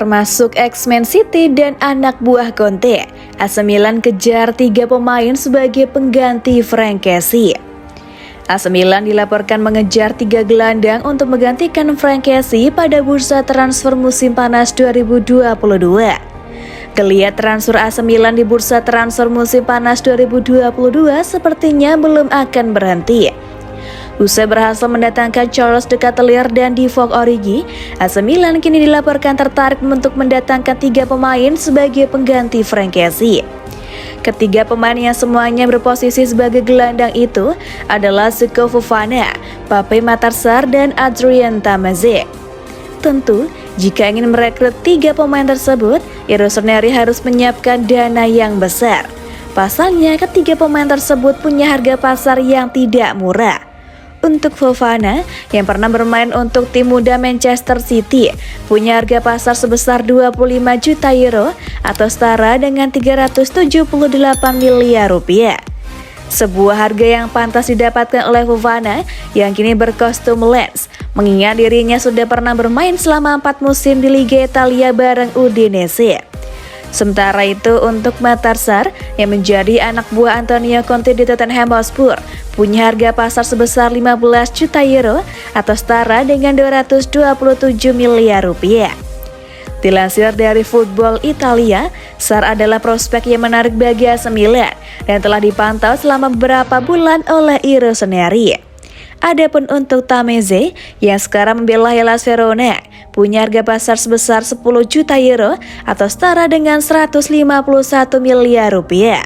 termasuk ex-Man City dan anak buah Conte. AC Milan kejar 3 pemain sebagai pengganti Frank Kessie. AC Milan dilaporkan mengejar 3 gelandang untuk menggantikan Frank Kessie pada bursa transfer musim panas 2022. Geliat transfer AC Milan di bursa transfer musim panas 2022 sepertinya belum akan berhenti. Usai berhasil mendatangkan Charles De Ketelaere dan Divock Origi, AC Milan kini dilaporkan tertarik untuk mendatangkan 3 pemain sebagai pengganti Frank Kessie. Ketiga pemain yang semuanya berposisi sebagai gelandang itu adalah Seko Fofana, Pape Matar Sarr, dan Adrien Tameze. Tentu, jika ingin merekrut 3 pemain tersebut, Rossoneri harus menyiapkan dana yang besar. Pasalnya, ketiga pemain tersebut punya harga pasar yang tidak murah. Untuk Fofana, yang pernah bermain untuk tim muda Manchester City, punya harga pasar sebesar 25 juta euro atau setara dengan 378 miliar rupiah. Sebuah harga yang pantas didapatkan oleh Fofana yang kini berkostum Lens, mengingat dirinya sudah pernah bermain selama 4 musim di Liga Italia bareng Udinese. Sementara itu untuk Matar Sarr yang menjadi anak buah Antonio Conte di Tottenham Hotspur punya harga pasar sebesar 15 juta euro atau setara dengan 227 miliar rupiah. Dilansir dari Football Italia, Sarr adalah prospek yang menarik bagi AC Milan dan telah dipantau selama beberapa bulan oleh Rossoneri. Adapun untuk Tameze yang sekarang membela Hellas Verona punya harga pasar sebesar 10 juta euro atau setara dengan 151 miliar rupiah.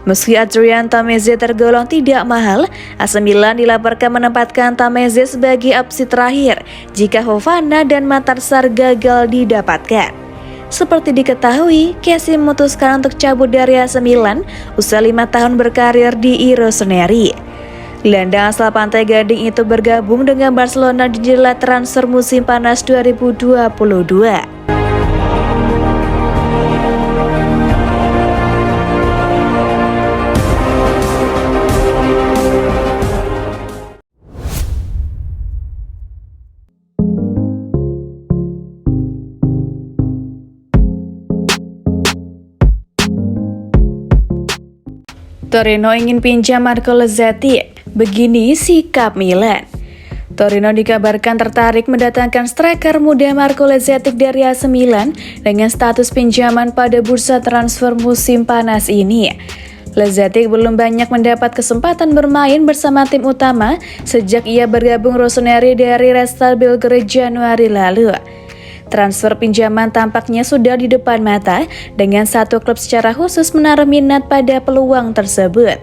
Meski Adrien Tameze tergolong tidak mahal, AC Milan dilaporkan menempatkan Tameze sebagai opsi terakhir jika Fofana dan Matar Sarr gagal didapatkan. Seperti diketahui, Kessie memutuskan untuk cabut dari AC Milan usai 5 tahun berkarir di Rossoneri. Gelandang asal Pantai Gading itu bergabung dengan Barcelona di jendela transfer musim panas 2022. Torino ingin pinjam Marco Lozeti, begini sikap Milan. Torino dikabarkan tertarik mendatangkan striker muda Marco Lozeti dari AC Milan dengan status pinjaman pada bursa transfer musim panas ini. Lozeti belum banyak mendapat kesempatan bermain bersama tim utama sejak ia bergabung Rossoneri dari Red Star Belgrade Januari lalu. Transfer pinjaman tampaknya sudah di depan mata dengan satu klub secara khusus menaruh minat pada peluang tersebut.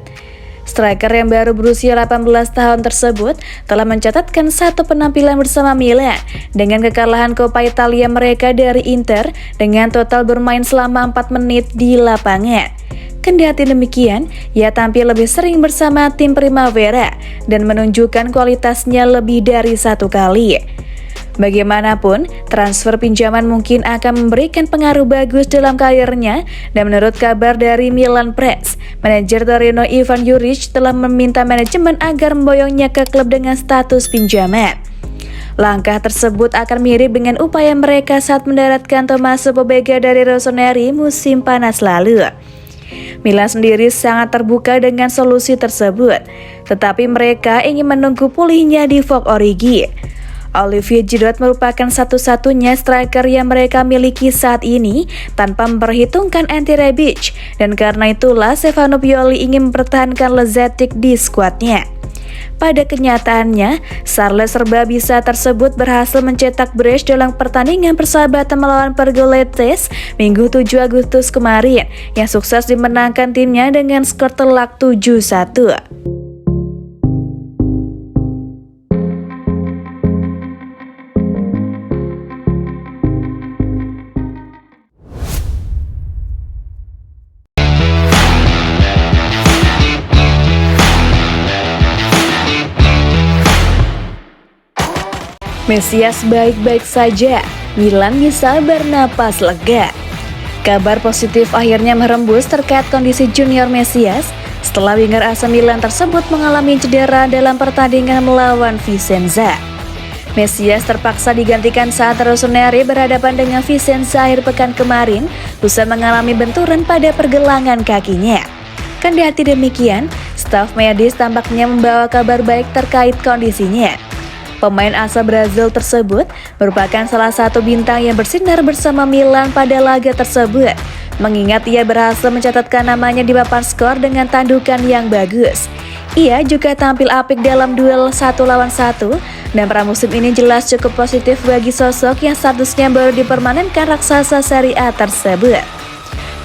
Striker yang baru berusia 18 tahun tersebut telah mencatatkan satu penampilan bersama Milan dengan kekalahan Coppa Italia mereka dari Inter dengan total bermain selama 4 menit di lapangan. Kendati demikian, ia tampil lebih sering bersama tim Primavera dan menunjukkan kualitasnya lebih dari 1 kali. Bagaimanapun, transfer pinjaman mungkin akan memberikan pengaruh bagus dalam karirnya dan menurut kabar dari Milan Press, manajer Torino Ivan Juric telah meminta manajemen agar memboyongnya ke klub dengan status pinjaman. Langkah tersebut akan mirip dengan upaya mereka saat mendaratkan Tommaso Pobega dari Rossoneri musim panas lalu. Milan sendiri sangat terbuka dengan solusi tersebut, tetapi mereka ingin menunggu pulihnya Divock Origi. Olivier Giroud merupakan satu-satunya striker yang mereka miliki saat ini tanpa memperhitungkan Ante Rebic, dan karena itulah Stefano Pioli ingin mempertahankan Lozeti di skuadnya. Pada kenyataannya, Charles serba bisa tersebut berhasil mencetak brace dalam pertandingan persahabatan melawan Pergoletes Minggu 7 Agustus kemarin yang sukses dimenangkan timnya dengan skor telak 7-1. Mesias baik-baik saja, Milan bisa bernapas lega. Kabar positif akhirnya merembus terkait kondisi Junior Mesias setelah winger AC Milan tersebut mengalami cedera dalam pertandingan melawan Vicenza. Mesias terpaksa digantikan saat Rossoneri berhadapan dengan Vicenza akhir pekan kemarin usai mengalami benturan pada pergelangan kakinya. Kendati demikian, staf medis tampaknya membawa kabar baik terkait kondisinya. Pemain asal Brazil tersebut merupakan salah satu bintang yang bersinar bersama Milan pada laga tersebut, mengingat ia berhasil mencatatkan namanya di papan skor dengan tandukan yang bagus. Ia juga tampil apik dalam duel 1 lawan 1 dan pramusim ini jelas cukup positif bagi sosok yang statusnya baru dipermanenkan raksasa Serie A tersebut.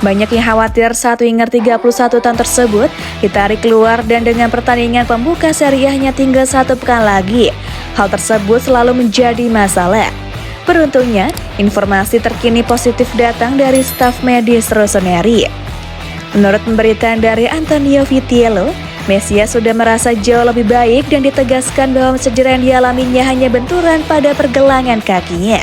Banyak yang khawatir saat winger 31 tahun tersebut ditarik keluar dan dengan pertandingan pembuka Serie A-nya tinggal 1 pekan lagi. Hal tersebut selalu menjadi masalah. Beruntungnya, informasi terkini positif datang dari staf medis Rossoneri. Menurut pemberitaan dari Antonio Vitiello, Mesias sudah merasa jauh lebih baik dan ditegaskan bahwa cedera yang dialaminya hanya benturan pada pergelangan kakinya.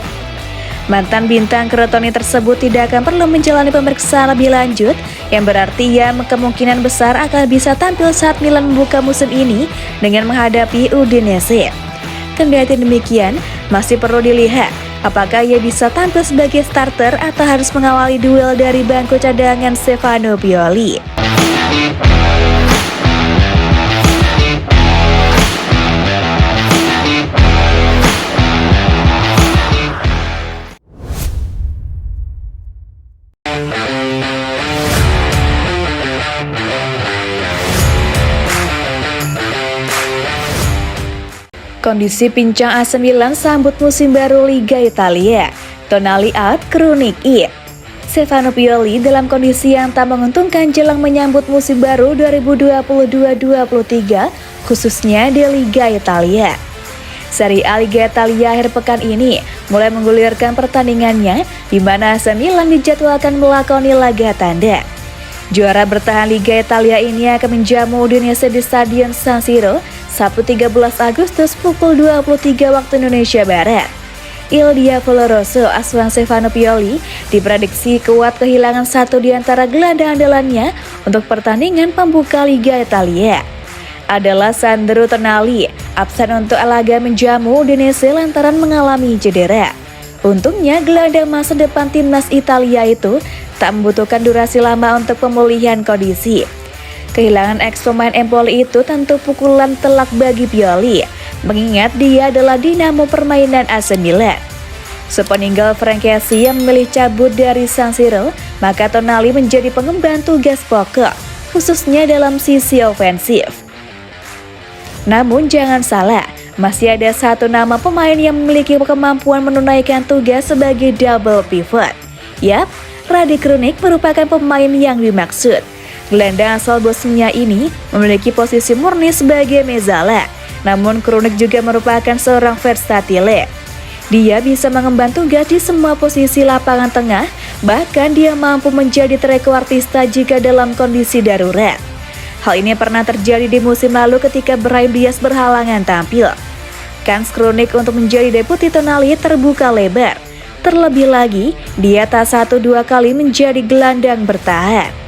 Mantan bintang Crotone tersebut tidak akan perlu menjalani pemeriksaan lebih lanjut, yang berarti ia kemungkinan besar akan bisa tampil saat Milan membuka musim ini dengan menghadapi Udinese. Kendati demikian, masih perlu dilihat apakah ia bisa tampil sebagai starter atau harus mengawali duel dari bangku cadangan Stefano Pioli. Kondisi pincang AC Milan sambut musim baru Liga Italia. Tonali out, Krunic in. Stefano Pioli dalam kondisi yang tak menguntungkan jelang menyambut musim baru 2022-23, khususnya di Liga Italia. Serie A Liga Italia akhir pekan ini mulai menggulirkan pertandingannya, di mana AC Milan dijadwalkan melakoni laga tandang. Juara bertahan Liga Italia ini akan menjamu Udinese di Stadion San Siro Sabtu 13 Agustus pukul 23 waktu Indonesia Barat. Il Diavolo Rosso asuhan Stefano Pioli diprediksi kuat kehilangan satu di antara gelandang andalannya untuk pertandingan pembuka Liga Italia. Adalah Sandro Tonali, absen untuk laga menjamu Udinese lantaran mengalami cedera. Untungnya gelandang masa depan timnas Italia itu tak membutuhkan durasi lama untuk pemulihan kondisi. Kehilangan ex-pemain Empoli itu tentu pukulan telak bagi Pioli, mengingat dia adalah dinamo permainan AC Milan. Sepeninggal Frankesi yang memilih cabut dari San Siro, maka Tonali menjadi pengemban tugas pokok, khususnya dalam sisi ofensif. Namun jangan salah, masih ada satu nama pemain yang memiliki kemampuan menunaikan tugas sebagai double pivot. Yap, Rade Krunic merupakan pemain yang dimaksud. Gelandang asal Bosnia ini memiliki posisi murni sebagai mezala, namun Krunic juga merupakan seorang versatile. Dia bisa mengemban tugas di semua posisi lapangan tengah, bahkan dia mampu menjadi trequartista jika dalam kondisi darurat. Hal ini pernah terjadi di musim lalu ketika Brahim Diaz berhalangan tampil. Kans Krunic untuk menjadi deputi Tonali terbuka lebar. Terlebih lagi, dia tak 1-2 kali menjadi gelandang bertahan.